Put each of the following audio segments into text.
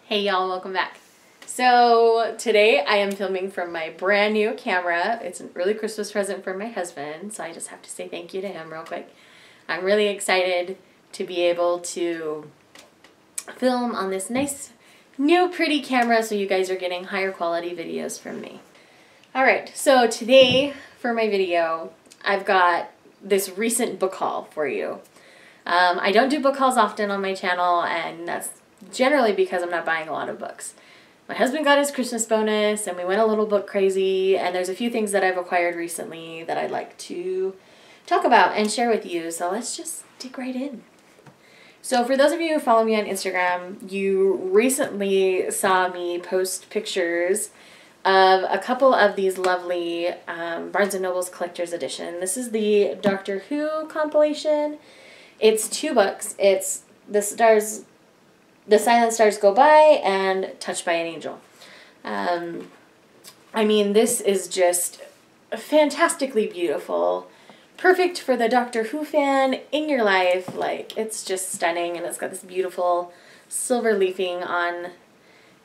Hey y'all, welcome back. So today I am filming from my brand new camera. It's an early Christmas present from my husband, so I just have to say thank you to him real quick. I'm really excited to be able to film on this nice new pretty camera so you guys are getting higher quality videos from me. Alright, so today for my video I've got this recent book haul for you. I don't do book hauls often on my channel, and that's generally because I'm not buying a lot of books. My husband got his Christmas bonus and we went a little book crazy, and there's a few things that I've acquired recently that I'd like to talk about and share with you, so let's just dig right in. So for those of you who follow me on Instagram, you recently saw me post pictures of a couple of these lovely Barnes & Noble's Collector's Edition. This is the Doctor Who compilation. It's 2 books. It's The Silent Stars Go By and Touched by an Angel. I mean, this is just fantastically beautiful. Perfect for the Doctor Who fan in your life. Like, it's just stunning, and it's got this beautiful silver leafing on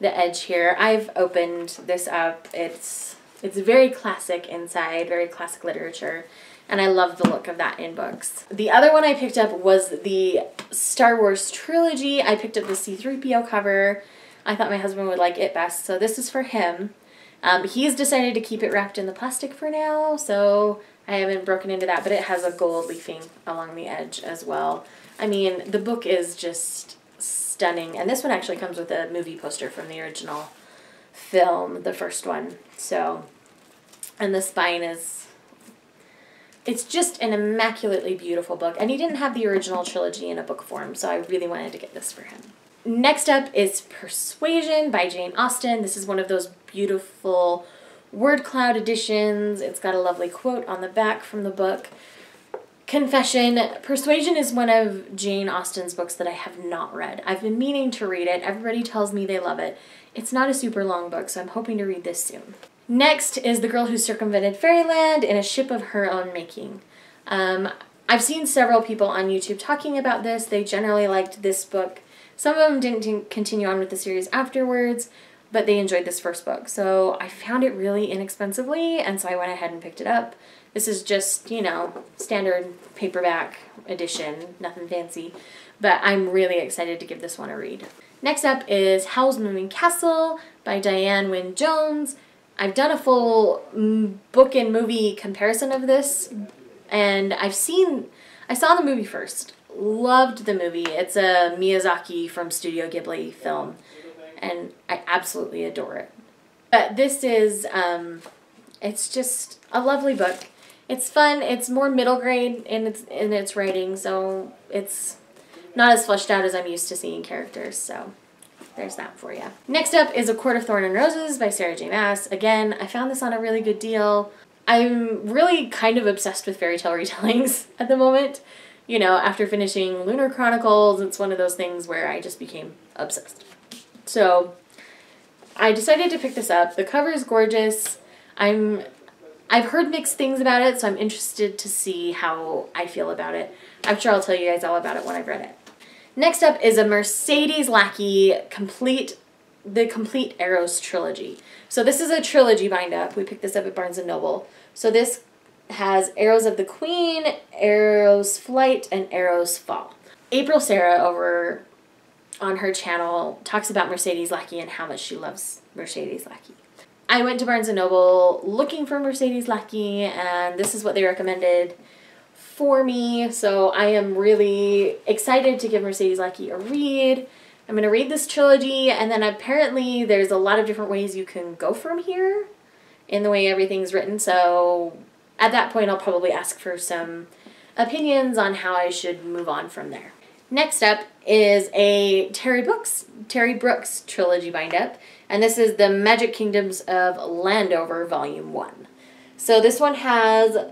the edge here. I've opened this up. It's very classic inside, very classic literature. And I love the look of that in books. The other one I picked up was the Star Wars Trilogy. I picked up the C-3PO cover. I thought my husband would like it best, so this is for him. He's decided to keep it wrapped in the plastic for now, so I haven't broken into that, but it has a gold leafing along the edge as well. I mean, the book is just stunning, and this one actually comes with a movie poster from the original film, the first one. So, and the spine is... It's just an immaculately beautiful book, and he didn't have the original trilogy in a book form, so I really wanted to get this for him. Next up is Persuasion by Jane Austen. This is one of those beautiful word cloud editions. It's got a lovely quote on the back from the book. Confession, Persuasion is one of Jane Austen's books that I have not read. I've been meaning to read it. Everybody tells me they love it. It's not a super long book, so I'm hoping to read this soon. Next is The Girl Who Circumvented Fairyland in a Ship of Her Own Making. I've seen several people on YouTube talking about this. They generally liked this book. Some of them didn't continue on with the series afterwards, but they enjoyed this first book. So I found it really inexpensively, and so I went ahead and picked it up. This is just, you know, standard paperback edition, nothing fancy, but I'm really excited to give this one a read. Next up is Howls Moving Castle by Diane Wynne Jones. I've done a full book and movie comparison of this, and I saw the movie first. Loved the movie. It's a Miyazaki from Studio Ghibli film, and I absolutely adore it. But this is, it's just a lovely book. It's fun. It's more middle grade in its writing, so it's not as fleshed out as I'm used to seeing characters, so... there's that for you. Next up is A Quart of Thorn and Roses by Sarah J. Maas. Again, I found this on a really good deal. I'm really kind of obsessed with fairy tale retellings at the moment. You know, after finishing Lunar Chronicles, it's one of those things where I just became obsessed. So, I decided to pick this up. The cover is gorgeous. I've heard mixed things about it, so I'm interested to see how I feel about it. I'm sure I'll tell you guys all about it when I've read it. Next up is a Mercedes Lackey the Complete Arrows Trilogy. So this is a trilogy bind-up. We picked this up at Barnes & Noble. So this has Arrows of the Queen, Arrows Flight, and Arrows Fall. April Sarah over on her channel talks about Mercedes Lackey and how much she loves Mercedes Lackey. I went to Barnes & Noble looking for Mercedes Lackey, and this is what they recommended for me, so I am really excited to give Mercedes Lackey a read. I'm going to read this trilogy, and then apparently there's a lot of different ways you can go from here in the way everything's written, so at that point I'll probably ask for some opinions on how I should move on from there. Next up is a Terry Brooks trilogy bind-up, and this is The Magic Kingdoms of Landover Volume 1. So this one has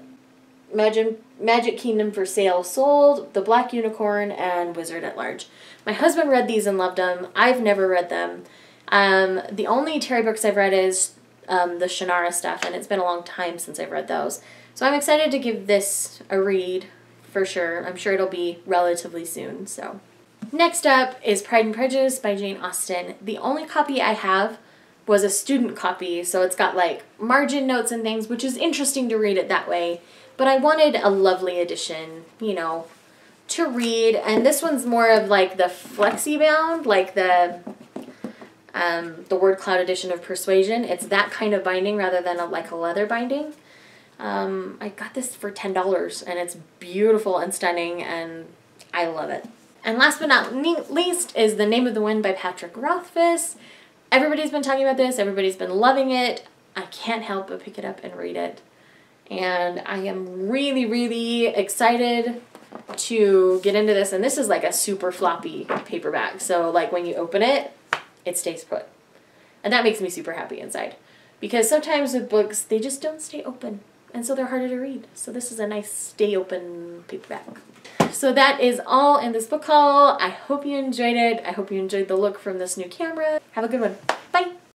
Magic Kingdom for Sale Sold, The Black Unicorn, and Wizard at Large. My husband read these and loved them. I've never read them. The only Terry Brooks I've read is the Shannara stuff, and it's been a long time since I've read those. So I'm excited to give this a read for sure. I'm sure it'll be relatively soon. So Next up is Pride and Prejudice by Jane Austen. The only copy I have was a student copy, so it's got like margin notes and things, which is interesting to read it that way. But I wanted a lovely edition, you know, to read. And this one's more of like the flexi bound, like the word cloud edition of Persuasion. It's that kind of binding rather than like a leather binding. I got this for $10 and it's beautiful and stunning and I love it. And last but not least is The Name of the Wind by Patrick Rothfuss. Everybody's been talking about this. Everybody's been loving it. I can't help but pick it up and read it. And I am really, really excited to get into this. And this is like a super floppy paperback. So like when you open it, it stays put. And that makes me super happy inside. Because sometimes with books, they just don't stay open. And so they're harder to read. So this is a nice stay open paperback. So that is all in this book haul. I hope you enjoyed it. I hope you enjoyed the look from this new camera. Have a good one. Bye!